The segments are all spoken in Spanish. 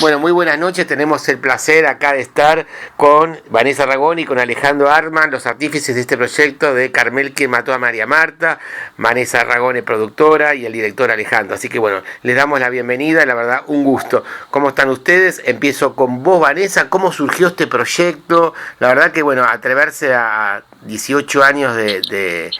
Bueno, muy buenas noches. Tenemos el placer acá de estar con Vanessa Ragone y con Alejandro Arman, los artífices de este proyecto de Carmel que mató a María Marta, Vanessa Ragone, productora, y el director Alejandro. Así que bueno, les damos la bienvenida, la verdad, un gusto. ¿Cómo están ustedes? Empiezo con vos, Vanessa. ¿Cómo surgió este proyecto? La verdad que, bueno, atreverse a 18 años del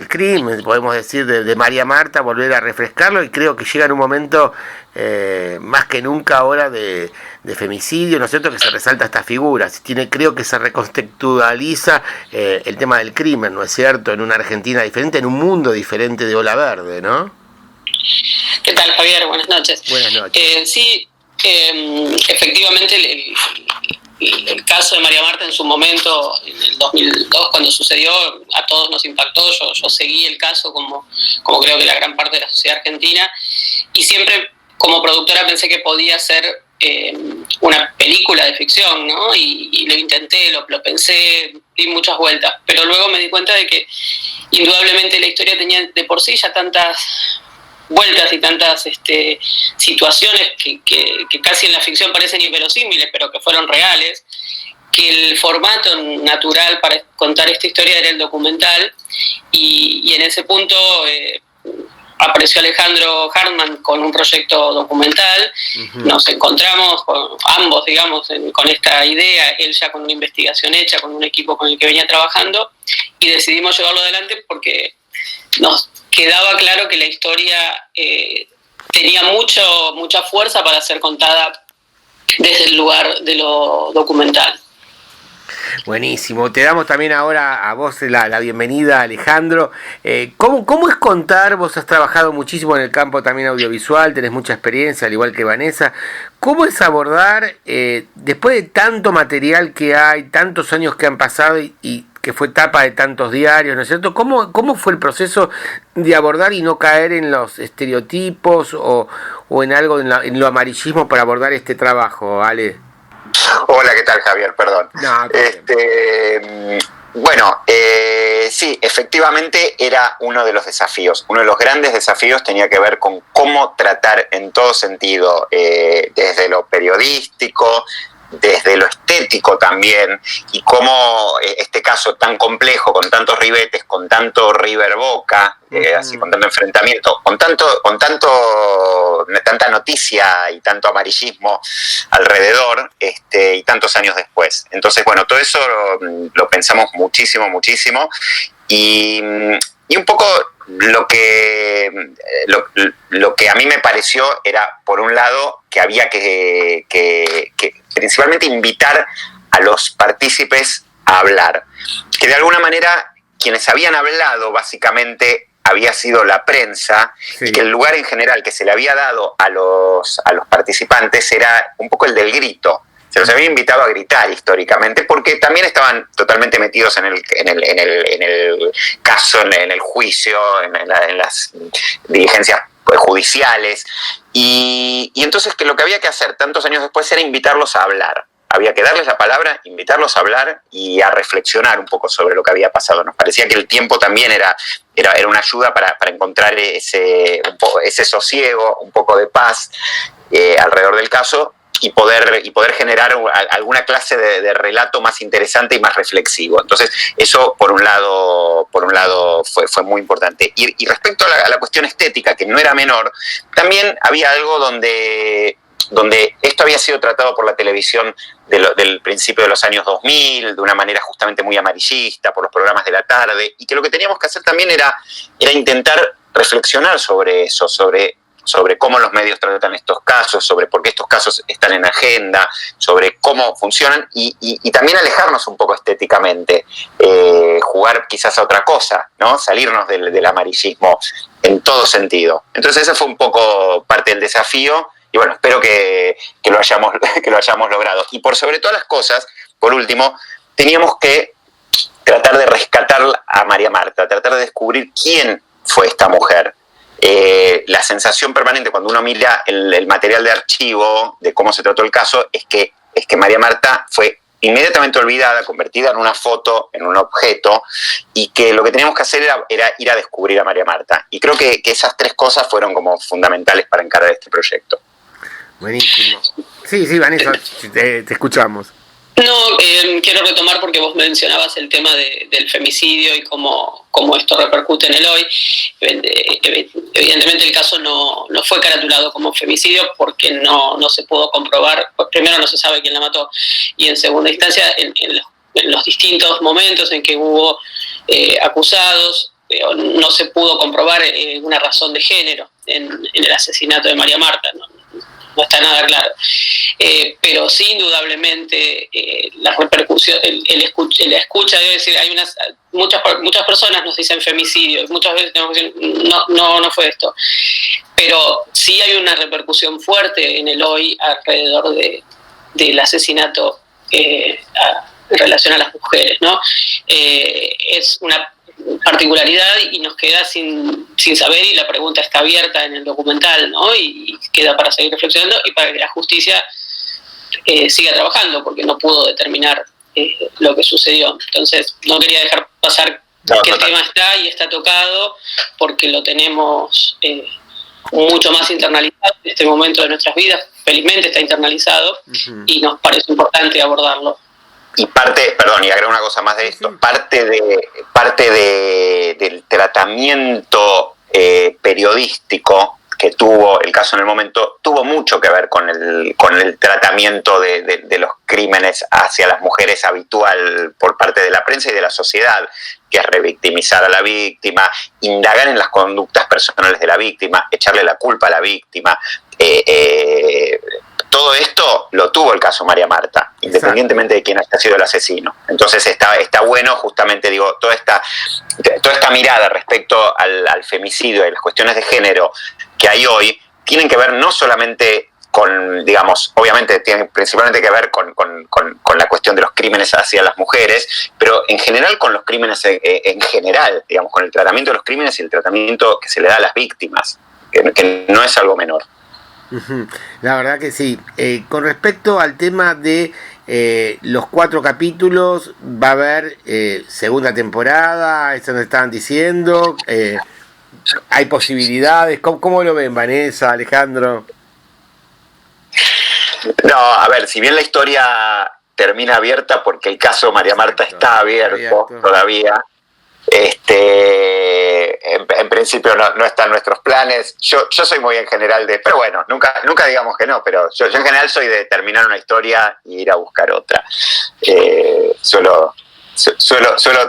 crimen, podemos decir, de María Marta, volver a refrescarlo, y creo que llega en un momento más que nunca ahora de femicidio, ¿no es cierto?, que se resalta esta figura. Creo que se recontextualiza el tema del crimen, ¿no es cierto?, en una Argentina diferente, en un mundo diferente de Ola Verde, ¿no? ¿Qué tal, Javier? Buenas noches. Buenas noches. Sí, efectivamente el caso de María Marta en su momento, en el 2002, cuando sucedió, a todos nos impactó. Yo seguí el caso como creo que la gran parte de la sociedad argentina, y siempre como productora pensé que podía ser una película de ficción, ¿no? Y lo intenté, lo pensé, di muchas vueltas, pero luego me di cuenta de que indudablemente la historia tenía de por sí ya tantas vueltas y tantas situaciones que casi en la ficción parecen inverosímiles, pero que fueron reales, que el formato natural para contar esta historia era el documental, y en ese punto apareció Alejandro Hartman con un proyecto documental. Uh-huh. Nos encontramos ambos, digamos, con esta idea, él ya con una investigación hecha, con un equipo con el que venía trabajando, y decidimos llevarlo adelante porque nos quedaba claro que la historia tenía mucha fuerza para ser contada desde el lugar de lo documental. Buenísimo. Te damos también ahora a vos la bienvenida, Alejandro. ¿Cómo es contar? Vos has trabajado muchísimo en el campo también audiovisual, tenés mucha experiencia, al igual que Vanessa. ¿Cómo es abordar, después de tanto material que hay, tantos años que han pasado y que fue tapa de tantos diarios, ¿no es cierto? ¿Cómo fue el proceso de abordar y no caer en los estereotipos o en algo, en lo amarillismo para abordar este trabajo, Ale? Hola, ¿qué tal, Javier? Perdón. No, bueno, sí, efectivamente era uno de los desafíos. Uno de los grandes desafíos tenía que ver con cómo tratar en todo sentido, desde lo periodístico, desde lo estético también, y cómo este caso tan complejo, con tantos ribetes, con tanto River Boca, así, con tanto enfrentamiento, con tanta noticia y tanto amarillismo alrededor, y tantos años después. Entonces, bueno, todo eso lo pensamos muchísimo, y un poco lo que a mí me pareció era, por un lado, que había que principalmente invitar a los partícipes a hablar, que de alguna manera quienes habían hablado básicamente había sido la prensa, sí, y que el lugar en general que se le había dado a los participantes era un poco el del grito. Se los había invitado a gritar históricamente, porque también estaban totalmente metidos en el caso, en el juicio, en las diligencias judiciales, y entonces que lo que había que hacer tantos años después era invitarlos a hablar. Había que darles la palabra, invitarlos a hablar y a reflexionar un poco sobre lo que había pasado. Nos parecía que el tiempo también era una ayuda para encontrar ese sosiego, un poco de paz alrededor del caso, y poder generar alguna clase de relato más interesante y más reflexivo. Entonces, eso por un lado fue muy importante. Y respecto a la cuestión estética, que no era menor, también había algo donde esto había sido tratado por la televisión del principio de los años 2000, de una manera justamente muy amarillista, por los programas de la tarde, y que lo que teníamos que hacer también era intentar reflexionar sobre eso, sobre cómo los medios tratan estos casos, sobre por qué estos casos están en agenda, sobre cómo funcionan, y también alejarnos un poco estéticamente, jugar quizás a otra cosa, ¿no? Salirnos del amarillismo en todo sentido. Entonces ese fue un poco parte del desafío, y bueno, espero que lo hayamos logrado. Y por sobre todas las cosas, por último, teníamos que tratar de rescatar a María Marta, tratar de descubrir quién fue esta mujer. La sensación permanente cuando uno mira el material de archivo de cómo se trató el caso es que María Marta fue inmediatamente olvidada, convertida en una foto, en un objeto, y que lo que teníamos que hacer era ir a descubrir a María Marta. Y creo que esas tres cosas fueron como fundamentales para encarar este proyecto. Buenísimo. Sí, Vanessa, te escuchamos. No, quiero retomar porque vos mencionabas el tema del femicidio y cómo esto repercute en el hoy. Evidentemente el caso no fue caratulado como femicidio porque no se pudo comprobar. Primero, no se sabe quién la mató, y en segunda instancia, en los distintos momentos en que hubo acusados, no se pudo comprobar una razón de género en el asesinato de María Marta. No está nada claro. Pero sí, indudablemente, la repercusión, la escucha, debe decir, muchas personas nos dicen femicidio, y muchas veces tenemos que decir, no fue esto. Pero sí hay una repercusión fuerte en el hoy alrededor del asesinato en relación a las mujeres, ¿no? Es una particularidad y nos queda sin saber, y la pregunta está abierta en el documental, ¿no? Y queda para seguir reflexionando y para que la justicia siga trabajando, porque no pudo determinar lo que sucedió. Entonces no quería dejar pasar que el tema está y está tocado, porque lo tenemos mucho más internalizado en este momento de nuestras vidas. Felizmente está internalizado, y nos parece importante abordarlo. Y y agrego una cosa más de esto, parte del tratamiento periodístico que tuvo el caso en el momento, tuvo mucho que ver con el tratamiento de los crímenes hacia las mujeres habitual por parte de la prensa y de la sociedad, que es revictimizar a la víctima, indagar en las conductas personales de la víctima, echarle la culpa a la víctima. Todo esto lo tuvo el caso María Marta, independientemente de quién haya sido el asesino. Entonces está bueno, justamente, digo, toda esta mirada respecto al femicidio y las cuestiones de género que hay hoy, tienen que ver no solamente con, digamos, obviamente tienen principalmente que ver con la cuestión de los crímenes hacia las mujeres, pero en general con los crímenes en general, digamos, con el tratamiento de los crímenes y el tratamiento que se le da a las víctimas, que no es algo menor. La verdad que sí. Con respecto al tema de los 4 capítulos, va a haber segunda temporada, eso nos estaban diciendo, hay posibilidades. ¿Cómo lo ven, Vanessa, Alejandro? No, a ver, si bien la historia termina abierta porque el caso María Marta está abierto todavía, en principio no están nuestros planes. Yo soy muy en general pero bueno, nunca digamos que no, pero yo en general soy de terminar una historia y ir a buscar otra. Suelo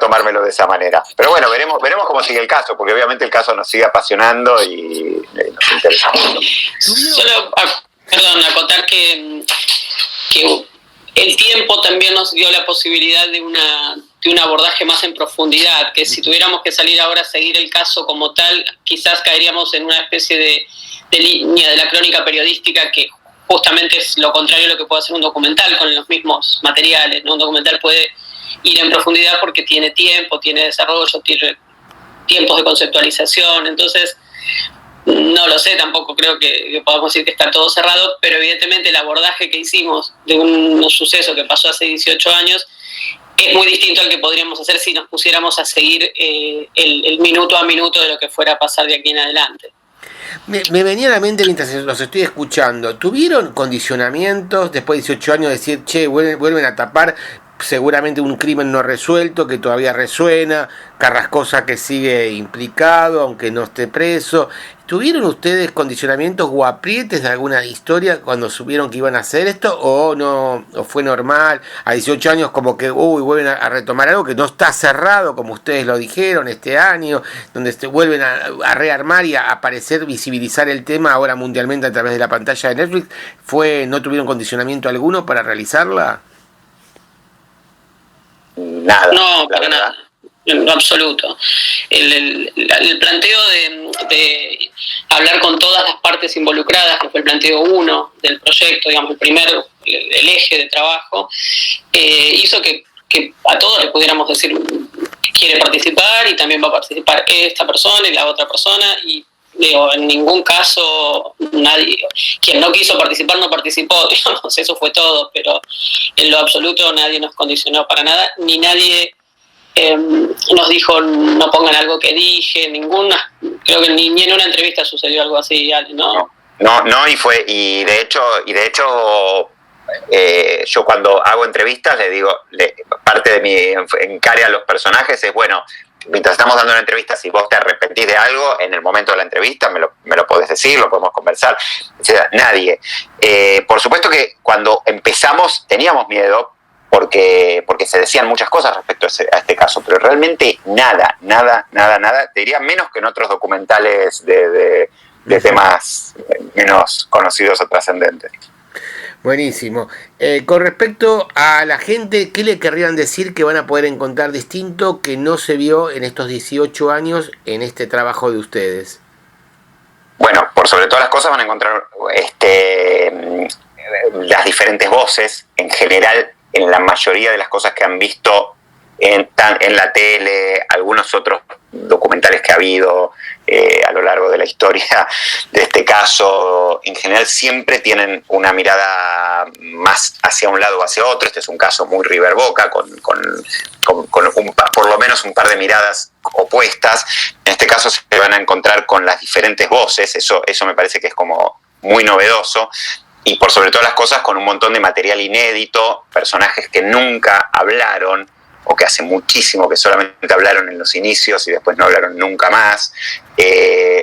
tomármelo de esa manera. Pero bueno, veremos cómo sigue el caso, porque obviamente el caso nos sigue apasionando y nos interesa mucho. Solo, acotar que el tiempo también nos dio la posibilidad de un abordaje más en profundidad, que si tuviéramos que salir ahora a seguir el caso como tal, quizás caeríamos en una especie de línea de la crónica periodística, que justamente es lo contrario a lo que puede hacer un documental con los mismos materiales, ¿no? Un documental puede ir en profundidad porque tiene tiempo, tiene desarrollo, tiene tiempos de conceptualización. Entonces, no lo sé, tampoco creo que podamos decir que está todo cerrado, pero evidentemente el abordaje que hicimos de un suceso que pasó hace 18 años es muy distinto al que podríamos hacer si nos pusiéramos a seguir el minuto a minuto de lo que fuera a pasar de aquí en adelante. Me venía a la mente mientras los estoy escuchando. ¿Tuvieron condicionamientos después de 18 años de decir, che, vuelven a tapar seguramente un crimen no resuelto que todavía resuena, Carrascosa que sigue implicado aunque no esté preso? ¿Tuvieron ustedes condicionamientos o aprietes de alguna historia cuando supieron que iban a hacer esto, o no, o fue normal a 18 años como que vuelven a retomar algo que no está cerrado como ustedes lo dijeron este año, donde se vuelven a rearmar y a aparecer, visibilizar el tema ahora mundialmente a través de la pantalla de Netflix? ¿No tuvieron condicionamiento alguno para realizarla? Nada. No, para nada. En lo absoluto. El planteo de hablar con todas las partes involucradas, que fue el planteo 1 del proyecto, digamos, el eje de trabajo, hizo que a todos le pudiéramos decir que quiere participar y también va a participar esta persona y la otra persona, y digo, en ningún caso nadie, quien no quiso participar no participó, digamos, eso fue todo, pero en lo absoluto nadie nos condicionó para nada, ni nadie nos dijo no pongan algo que dije, creo que ni en una entrevista sucedió algo así, ¿no? No, y de hecho, yo cuando hago entrevistas le digo, parte de mi encare a los personajes es, bueno, mientras estamos dando una entrevista, si vos te arrepentís de algo, en el momento de la entrevista me lo podés decir, lo podemos conversar, etc. Nadie. Por supuesto que cuando empezamos teníamos miedo, porque se decían muchas cosas respecto a este caso, pero realmente nada, te diría menos que en otros documentales de temas menos conocidos o trascendentes. Buenísimo. Con respecto a la gente, ¿qué le querrían decir que van a poder encontrar distinto que no se vio en estos 18 años en este trabajo de ustedes? Bueno, por sobre todas las cosas van a encontrar las diferentes voces. En general, en la mayoría de las cosas que han visto en la tele, algunos otros documentales que ha habido a lo largo de la historia de este caso, en general siempre tienen una mirada más hacia un lado o hacia otro. Este es un caso muy River Boca, con por lo menos un par de miradas opuestas. En este caso se van a encontrar con las diferentes voces, eso me parece que es como muy novedoso. Y por sobre todas las cosas con un montón de material inédito, personajes que nunca hablaron o que hace muchísimo que solamente hablaron en los inicios y después no hablaron nunca más.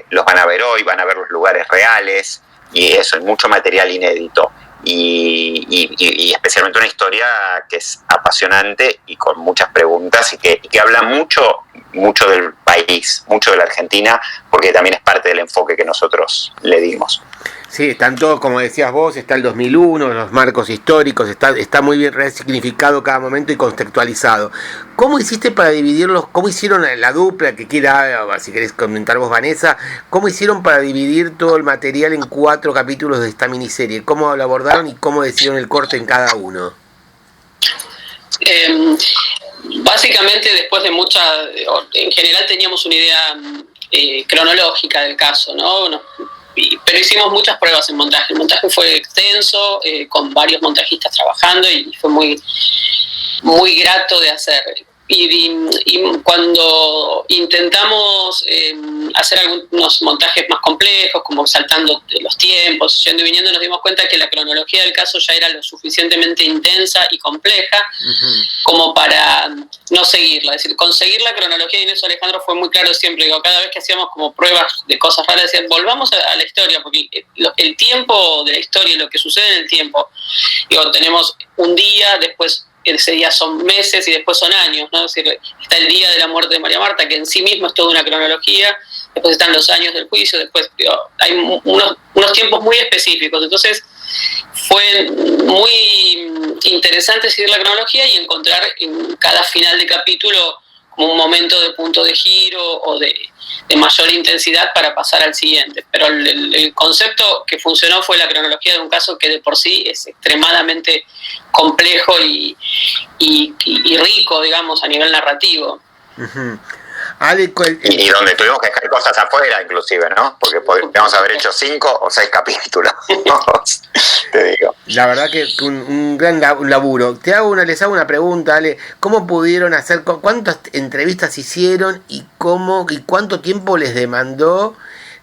Los van a ver hoy, van a ver los lugares reales y eso, hay mucho material inédito y especialmente una historia que es apasionante y con muchas preguntas y que habla mucho del país, mucho de la Argentina, porque también es parte del enfoque que nosotros le dimos. Sí, están todos, como decías vos, está el 2001, los marcos históricos, está muy bien resignificado cada momento y contextualizado. ¿Cómo hiciste para dividirlos? ¿Cómo hicieron la dupla que quiera, si querés comentar vos, Vanessa? ¿Cómo hicieron para dividir todo el material en 4 capítulos de esta miniserie? ¿Cómo lo abordaron y cómo decidieron el corte en cada uno? Básicamente, después de en general teníamos una idea cronológica del caso, ¿no? Pero hicimos muchas pruebas en montaje. El montaje fue extenso, con varios montajistas trabajando y fue muy, muy grato de hacer. Y cuando intentamos hacer algunos montajes más complejos, como saltando los tiempos, yendo y viniendo, nos dimos cuenta que la cronología del caso ya era lo suficientemente intensa y compleja como para no seguirla. Es decir, conseguir la cronología de Inés Alejandro fue muy claro siempre. Digo, cada vez que hacíamos como pruebas de cosas raras, decían, volvamos a la historia, porque el tiempo de la historia y lo que sucede en el tiempo, digo, tenemos un día, después ese día son meses y después son años, ¿no? Es decir, está el día de la muerte de María Marta, que en sí mismo es toda una cronología, después están los años del juicio, después hay unos tiempos muy específicos. Entonces fue muy interesante seguir la cronología y encontrar en cada final de capítulo como un momento de punto de giro o de mayor intensidad para pasar al siguiente. Pero el concepto que funcionó fue la cronología de un caso que de por sí es extremadamente complejo y rico, digamos, a nivel narrativo. Uh-huh. Y donde tuvimos que dejar cosas afuera, inclusive, ¿no? Porque podríamos haber hecho 5 o 6 capítulos. Te digo. La verdad que un gran laburo. Les hago una pregunta, Ale. ¿Cómo pudieron hacer, cuántas entrevistas hicieron y cuánto tiempo les demandó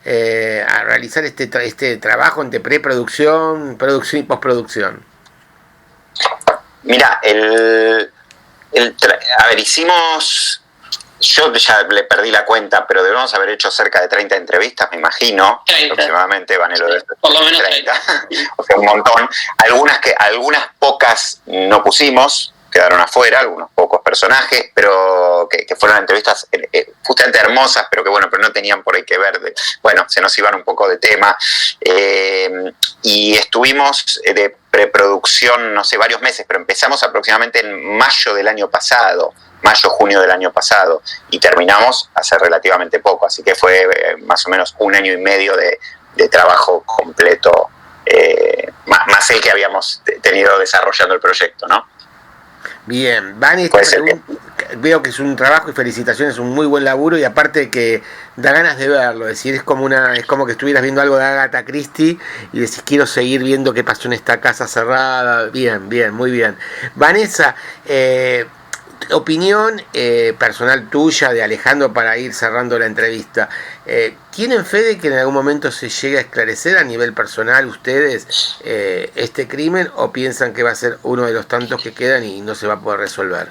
a realizar este trabajo entre preproducción, producción y postproducción? Mira, hicimos... Yo ya le perdí la cuenta, pero debemos haber hecho cerca de 30 entrevistas, me imagino. 30. Aproximadamente, Vanelo, sí, por lo menos 30. O sea, un montón. Algunas pocas no pusimos, quedaron afuera, algunos pocos personajes, pero que fueron entrevistas justamente hermosas, pero que pero no tenían por ahí que ver. Se nos iban un poco de tema. Y estuvimos de preproducción, no sé, varios meses, pero empezamos aproximadamente en mayo, junio del año pasado, y terminamos hace relativamente poco, así que fue más o menos 1 año y medio de trabajo completo, más el que habíamos tenido desarrollando el proyecto, ¿no? Bien, Vani, veo que es un trabajo y felicitaciones, un muy buen laburo y aparte que da ganas de verlo, es decir, es como que estuvieras viendo algo de Agatha Christie y decís quiero seguir viendo qué pasó en esta casa cerrada. Bien, muy bien. Vanessa, opinión personal tuya de Alejandro para ir cerrando la entrevista. ¿Tienen fe de que en algún momento se llegue a esclarecer a nivel personal ustedes este crimen, o piensan que va a ser uno de los tantos que quedan y no se va a poder resolver?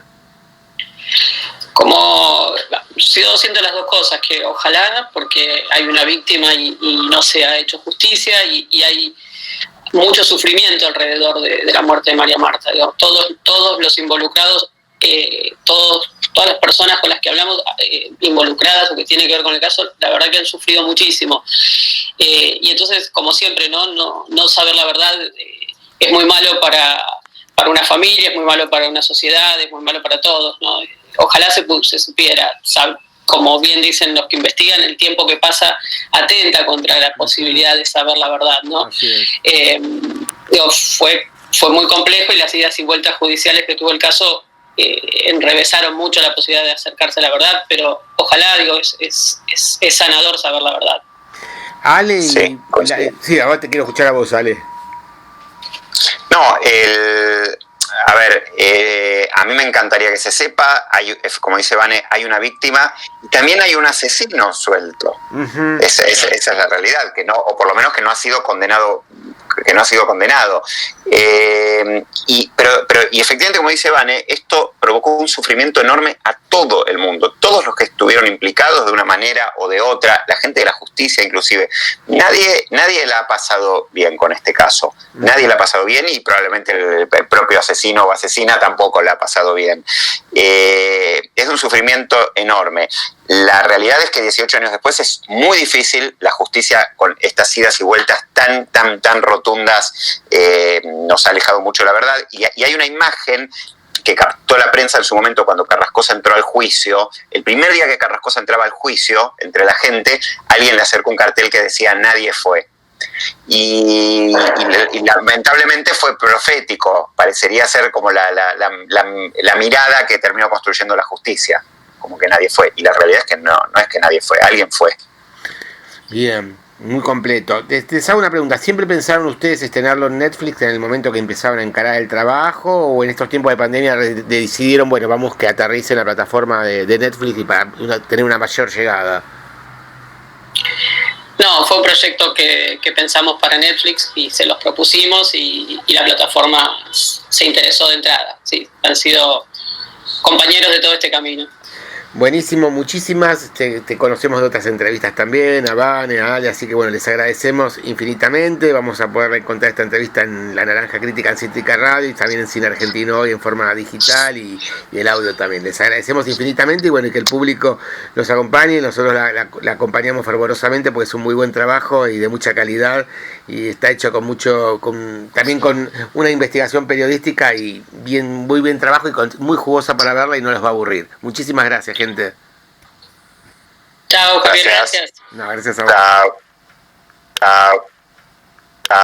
Como sigo siendo las dos cosas, que ojalá, porque hay una víctima y no se ha hecho justicia, y hay mucho sufrimiento alrededor de la muerte de María Marta. Digamos, todos los involucrados, todas las personas con las que hablamos involucradas o que tienen que ver con el caso, la verdad que han sufrido muchísimo. Y entonces, como siempre, no saber la verdad es muy malo para una familia, es muy malo para una sociedad, es muy malo para todos, ¿no? Ojalá se supiera, como bien dicen los que investigan, el tiempo que pasa atenta contra la posibilidad de saber la verdad, ¿no? Así es. Fue muy complejo, y las idas y vueltas judiciales que tuvo el caso enrevesaron mucho la posibilidad de acercarse a la verdad, pero ojalá, es sanador saber la verdad. Ale, sí, ahora te quiero escuchar a vos, Ale. No, a ver, a mí me encantaría que se sepa, como dice Vane, hay una víctima y también hay un asesino suelto. Uh-huh. Esa es la realidad, que no, o por lo menos que no ha sido condenado. Pero efectivamente, como dice Vane, esto provocó un sufrimiento enorme a todo el mundo, todos los que estuvieron implicados de una manera o de otra, la gente de la justicia inclusive. Nadie la ha pasado bien con este caso, nadie la ha pasado bien, y probablemente el propio asesino o asesina tampoco la ha pasado bien. Es un sufrimiento enorme. La realidad es que 18 años después es muy difícil. La justicia, con estas idas y vueltas tan rotundas, nos ha alejado mucho de la verdad. Y hay una imagen que captó la prensa en su momento cuando Carrascosa entró al juicio. El primer día que Carrascosa entraba al juicio, entre la gente, alguien le acercó un cartel que decía "Nadie fue". Y lamentablemente fue profético. Parecería ser como la mirada que terminó construyendo la justicia, como que nadie fue, y la realidad es que no es que nadie fue, alguien fue. Bien, muy completo. Les hago una pregunta, ¿siempre pensaron ustedes estrenarlo en Netflix en el momento que empezaban a encarar el trabajo, o en estos tiempos de pandemia decidieron, bueno, vamos que aterrice en la plataforma de Netflix y para tener una mayor llegada? No, fue un proyecto que pensamos para Netflix y se los propusimos, y la plataforma se interesó de entrada. Sí, han sido compañeros de todo este camino. Buenísimo, muchísimas, te conocemos de otras entrevistas también, a Vane, a Ale, así que bueno, les agradecemos infinitamente. Vamos a poder encontrar esta entrevista en La Naranja Crítica, en Cítrica Radio, y también en Cine Argentino Hoy en forma digital, y el audio también. Les agradecemos infinitamente, y bueno, y que el público nos acompañe. Nosotros la acompañamos fervorosamente porque es un muy buen trabajo y de mucha calidad, y está hecho también con una investigación periodística y muy bien trabajo, y muy jugosa para verla, y no les va a aburrir. Muchísimas gracias, gente. Chao, Javier, gracias. No, gracias a vos. Chao.